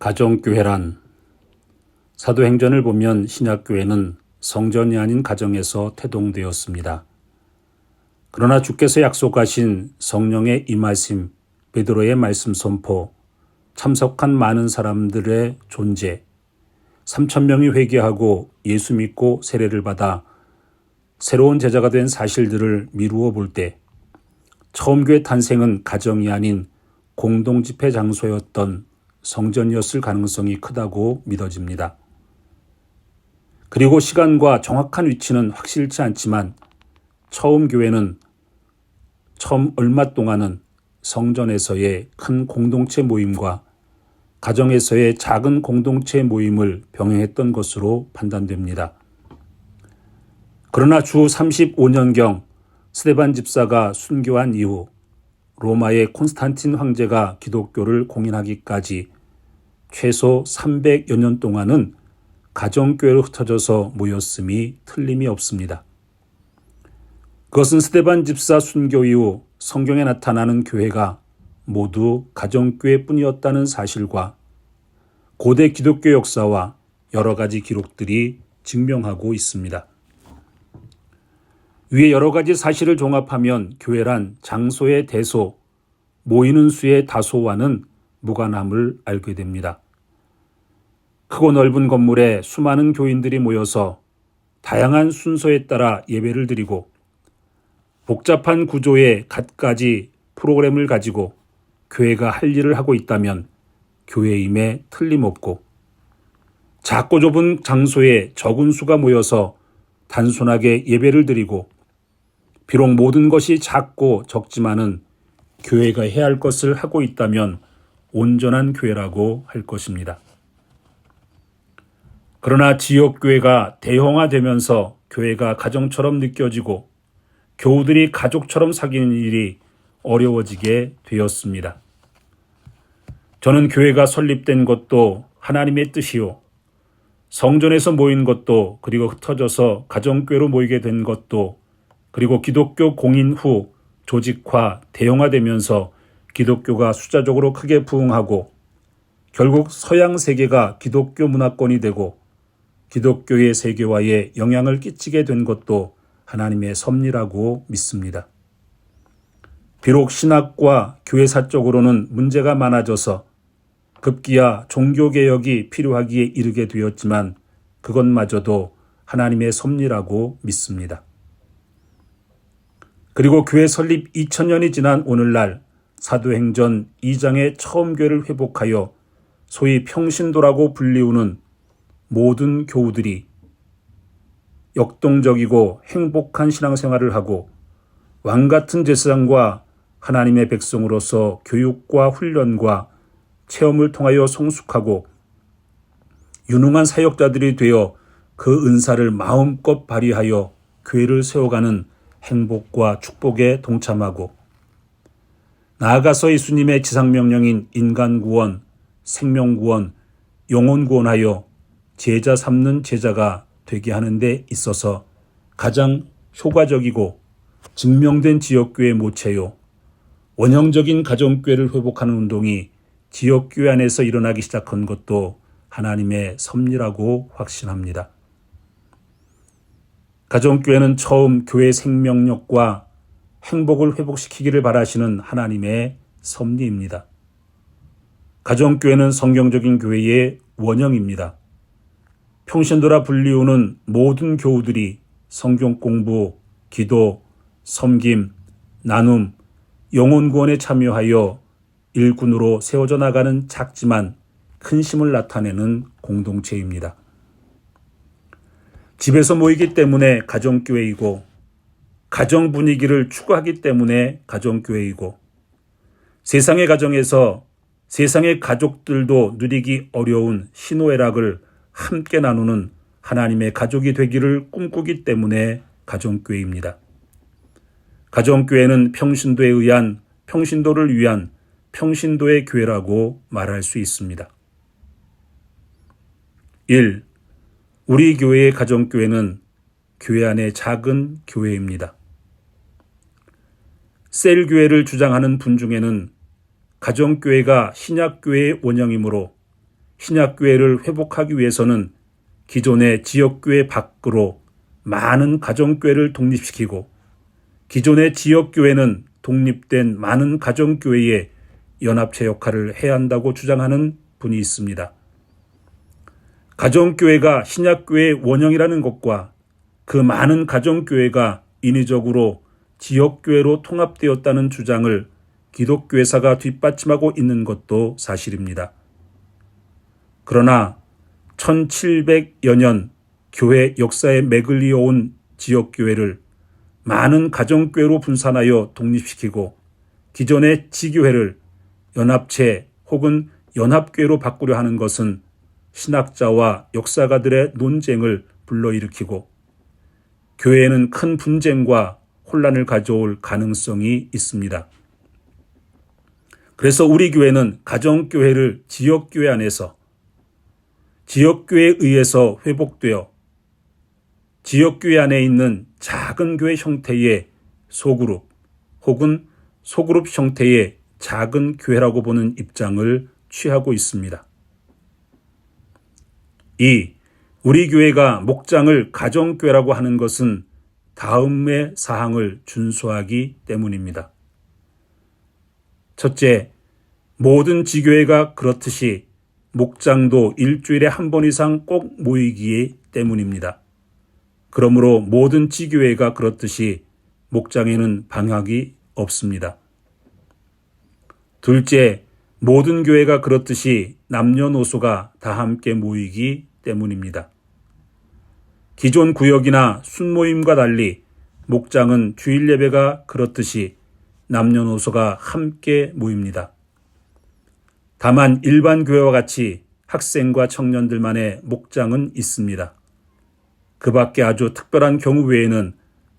가정교회란 사도행전을 보면 신약교회는 성전이 아닌 가정에서 태동되었습니다. 그러나 주께서 약속하신 성령의 임하심, 베드로의 말씀 선포, 참석한 많은 사람들의 존재, 3,000명이 회개하고 예수 믿고 세례를 받아 새로운 제자가 된 사실들을 미루어 볼 때 처음 교회 탄생은 가정이 아닌 공동집회 장소였던 성전이었을 가능성이 크다고 믿어집니다. 그리고 시간과 정확한 위치는 확실치 않지만 처음 교회는 처음 얼마 동안은 성전에서의 큰 공동체 모임과 가정에서의 작은 공동체 모임을 병행했던 것으로 판단됩니다. 그러나 주 35년경 스데반 집사가 순교한 이후 로마의 콘스탄틴 황제가 기독교를 공인하기까지 최소 300여 년 동안은 가정교회로 흩어져서 모였음이 틀림이 없습니다. 그것은 스데반 집사 순교 이후 성경에 나타나는 교회가 모두 가정교회뿐이었다는 사실과 고대 기독교 역사와 여러 가지 기록들이 증명하고 있습니다. 위에 여러 가지 사실을 종합하면 교회란 장소의 대소, 모이는 수의 다소와는 무관함을 알게 됩니다. 크고 넓은 건물에 수많은 교인들이 모여서 다양한 순서에 따라 예배를 드리고 복잡한 구조의 갖가지 프로그램을 가지고 교회가 할 일을 하고 있다면 교회임에 틀림없고, 작고 좁은 장소에 적은 수가 모여서 단순하게 예배를 드리고 비록 모든 것이 작고 적지만은 교회가 해야 할 것을 하고 있다면 온전한 교회라고 할 것입니다. 그러나 지역교회가 대형화되면서 교회가 가정처럼 느껴지고 교우들이 가족처럼 사귀는 일이 어려워지게 되었습니다. 저는 교회가 설립된 것도 하나님의 뜻이요, 성전에서 모인 것도, 그리고 흩어져서 가정교회로 모이게 된 것도, 그리고 기독교 공인 후 조직화, 대형화되면서 기독교가 숫자적으로 크게 부흥하고 결국 서양 세계가 기독교 문화권이 되고 기독교의 세계화에 영향을 끼치게 된 것도 하나님의 섭리라고 믿습니다. 비록 신학과 교회사적으로는 문제가 많아져서 급기야 종교개혁이 필요하기에 이르게 되었지만 그것마저도 하나님의 섭리라고 믿습니다. 그리고 교회 설립 2000년이 지난 오늘날 사도행전 2장의 처음 교회를 회복하여 소위 평신도라고 불리우는 모든 교우들이 역동적이고 행복한 신앙생활을 하고 왕같은 제사장과 하나님의 백성으로서 교육과 훈련과 체험을 통하여 성숙하고 유능한 사역자들이 되어 그 은사를 마음껏 발휘하여 교회를 세워가는 행복과 축복에 동참하고, 나아가서 예수님의 지상명령인 인간구원, 생명구원, 영혼구원하여 제자 삼는 제자가 되게 하는 데 있어서 가장 효과적이고 증명된 지역교회 모체요, 원형적인 가정교회를 회복하는 운동이 지역교회 안에서 일어나기 시작한 것도 하나님의 섭리라고 확신합니다. 가정교회는 처음 교회 생명력과 행복을 회복시키기를 바라시는 하나님의 섭리입니다. 가정교회는 성경적인 교회의 원형입니다. 평신도라 불리우는 모든 교우들이 성경 공부, 기도, 섬김, 나눔, 영혼구원에 참여하여 일꾼으로 세워져 나가는 작지만 큰 힘을 나타내는 공동체입니다. 집에서 모이기 때문에 가정교회이고, 가정 분위기를 추구하기 때문에 가정교회이고, 세상의 가정에서 세상의 가족들도 누리기 어려운 희노애락을 함께 나누는 하나님의 가족이 되기를 꿈꾸기 때문에 가정교회입니다. 가정교회는 평신도에 의한, 평신도를 위한 평신도의 교회라고 말할 수 있습니다. 1. 우리 교회의 가정교회는 교회 안의 작은 교회입니다. 셀교회를 주장하는 분 중에는 가정교회가 신약교회의 원형이므로 신약교회를 회복하기 위해서는 기존의 지역교회 밖으로 많은 가정교회를 독립시키고 기존의 지역교회는 독립된 많은 가정교회의 연합체 역할을 해야 한다고 주장하는 분이 있습니다. 가정교회가 신약교회의 원형이라는 것과 그 많은 가정교회가 인위적으로 지역교회로 통합되었다는 주장을 기독교회사가 뒷받침하고 있는 것도 사실입니다. 그러나 1700여 년 교회 역사에 맥을 이어온 지역교회를 많은 가정교회로 분산하여 독립시키고 기존의 지교회를 연합체 혹은 연합교회로 바꾸려 하는 것은 신학자와 역사가들의 논쟁을 불러일으키고 교회에는 큰 분쟁과 혼란을 가져올 가능성이 있습니다. 그래서 우리 교회는 가정교회를 지역교회 안에서 지역교회에 의해서 회복되어 지역교회 안에 있는 작은 교회 형태의 소그룹 혹은 소그룹 형태의 작은 교회라고 보는 입장을 취하고 있습니다. 2. 우리 교회가 목장을 가정교회라고 하는 것은 다음의 사항을 준수하기 때문입니다. 첫째, 모든 지교회가 그렇듯이 목장도 일주일에 한 번 이상 꼭 모이기 때문입니다. 그러므로 모든 지교회가 그렇듯이 목장에는 방학이 없습니다. 둘째, 모든 교회가 그렇듯이 남녀노소가 다 함께 모이기 때문입니다. 기존 구역이나 순모임과 달리 목장은 주일 예배가 그렇듯이 남녀노소가 함께 모입니다. 다만 일반 교회와 같이 학생과 청년들만의 목장은 있습니다. 그 밖에 아주 특별한 경우 외에는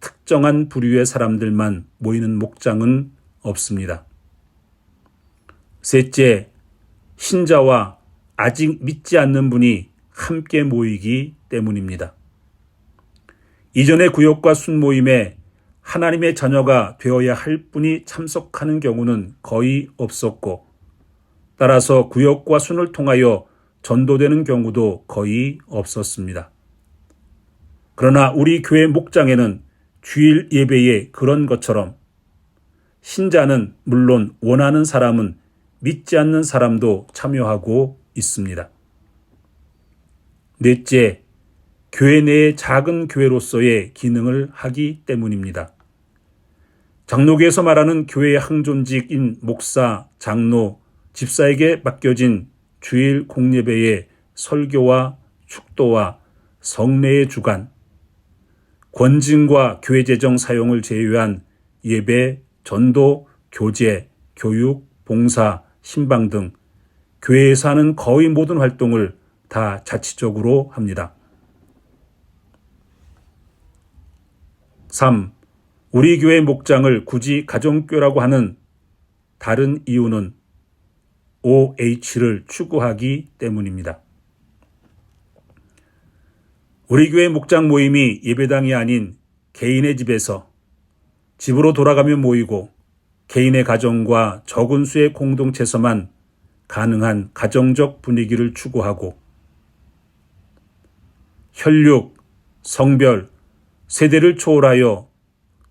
특정한 부류의 사람들만 모이는 목장은 없습니다. 셋째, 신자와 아직 믿지 않는 분이 함께 모이기 때문입니다. 이전의 구역과 순모임에 하나님의 자녀가 되어야 할 분이 참석하는 경우는 거의 없었고 따라서 구역과 순을 통하여 전도되는 경우도 거의 없었습니다. 그러나 우리 교회 목장에는 주일 예배에 그런 것처럼 신자는 물론 원하는 사람은 믿지 않는 사람도 참여하고 있습니다. 넷째, 교회 내의 작은 교회로서의 기능을 하기 때문입니다. 장로교에서 말하는 교회의 항존직인 목사, 장로, 집사에게 맡겨진 주일 공예배의 설교와 축도와 성례의 주관, 권징과 교회 재정 사용을 제외한 예배, 전도, 교제, 교육, 봉사, 신방 등 교회에서 하는 거의 모든 활동을 다 자치적으로 합니다. 3. 우리 교회 목장을 굳이 가정교회라고 하는 다른 이유는 OH를 추구하기 때문입니다. 우리 교회 목장 모임이 예배당이 아닌 개인의 집에서 집으로 돌아가며 모이고 개인의 가정과 적은 수의 공동체에서만 가능한 가정적 분위기를 추구하고 혈육, 성별, 세대를 초월하여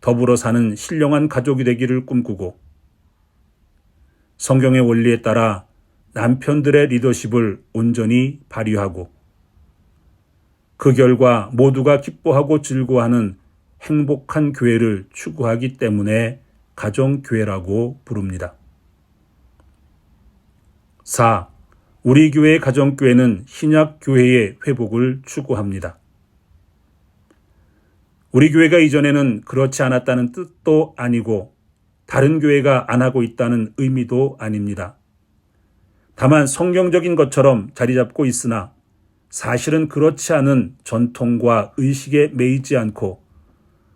더불어 사는 신령한 가족이 되기를 꿈꾸고 성경의 원리에 따라 남편들의 리더십을 온전히 발휘하고 그 결과 모두가 기뻐하고 즐거워하는 행복한 교회를 추구하기 때문에 가정교회라고 부릅니다. 4. 우리 교회의 가정교회는 신약교회의 회복을 추구합니다. 우리 교회가 이전에는 그렇지 않았다는 뜻도 아니고 다른 교회가 안 하고 있다는 의미도 아닙니다. 다만 성경적인 것처럼 자리 잡고 있으나 사실은 그렇지 않은 전통과 의식에 매이지 않고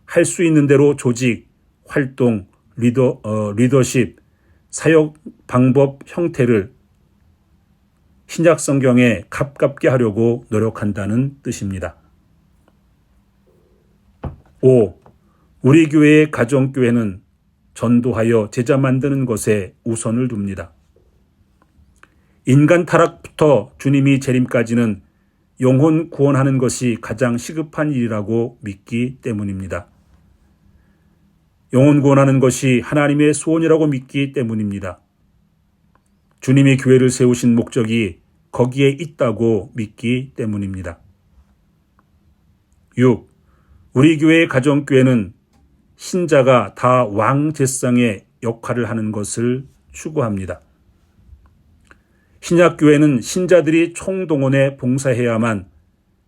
할 수 있는 대로 조직, 활동, 리더십, 사역 방법 형태를 신약 성경에 가깝게 하려고 노력한다는 뜻입니다. 5. 우리 교회의 가정교회는 전도하여 제자 만드는 것에 우선을 둡니다. 인간 타락부터 주님이 재림까지는 영혼 구원하는 것이 가장 시급한 일이라고 믿기 때문입니다. 영혼 구원하는 것이 하나님의 소원이라고 믿기 때문입니다. 주님이 교회를 세우신 목적이 거기에 있다고 믿기 때문입니다. 6. 우리 교회의 가정교회는 신자가 다 왕제상의 역할을 하는 것을 추구합니다. 신약교회는 신자들이 총동원해 봉사해야만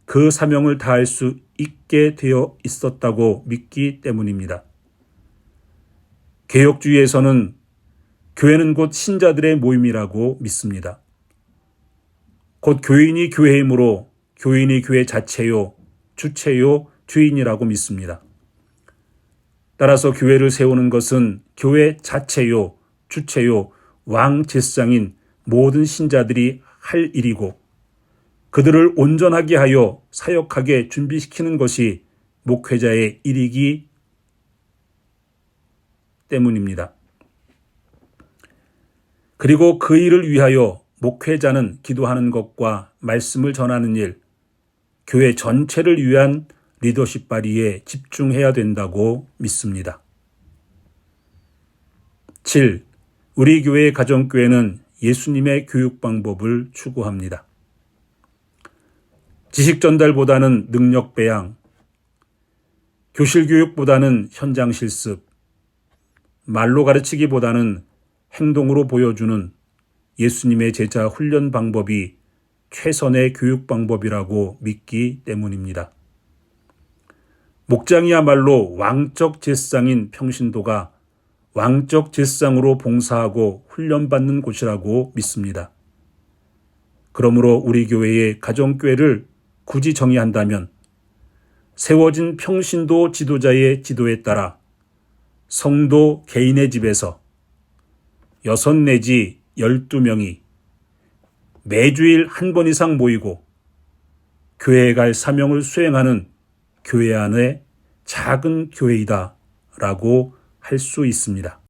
그 사명을 다할 수 있게 되어 있었다고 믿기 때문입니다. 개혁주의에서는 교회는 곧 신자들의 모임이라고 믿습니다. 곧 교인이 교회이므로 교인이 교회 자체요, 주체요, 주인이라고 믿습니다. 따라서 교회를 세우는 것은 교회 자체요, 주체요, 왕제상인 모든 신자들이 할 일이고 그들을 온전하게 하여 사역하게 준비시키는 것이 목회자의 일이기 때문입니다. 그리고 그 일을 위하여 목회자는 기도하는 것과 말씀을 전하는 일, 교회 전체를 위한 리더십 발휘에 집중해야 된다고 믿습니다. 7. 우리 교회의 가정교회는 예수님의 교육 방법을 추구합니다. 지식 전달보다는 능력 배양, 교실 교육보다는 현장 실습, 말로 가르치기보다는 행동으로 보여주는 예수님의 제자 훈련 방법이 최선의 교육 방법이라고 믿기 때문입니다. 목장이야말로 왕적 제상인 평신도가 왕적 제상으로 봉사하고 훈련받는 곳이라고 믿습니다. 그러므로 우리 교회의 가정교회를 굳이 정의한다면 세워진 평신도 지도자의 지도에 따라 성도 개인의 집에서 6 내지 12명이 매주일 한 번 이상 모이고 교회에 갈 사명을 수행하는 교회 안의 작은 교회이다 라고 할 수 있습니다.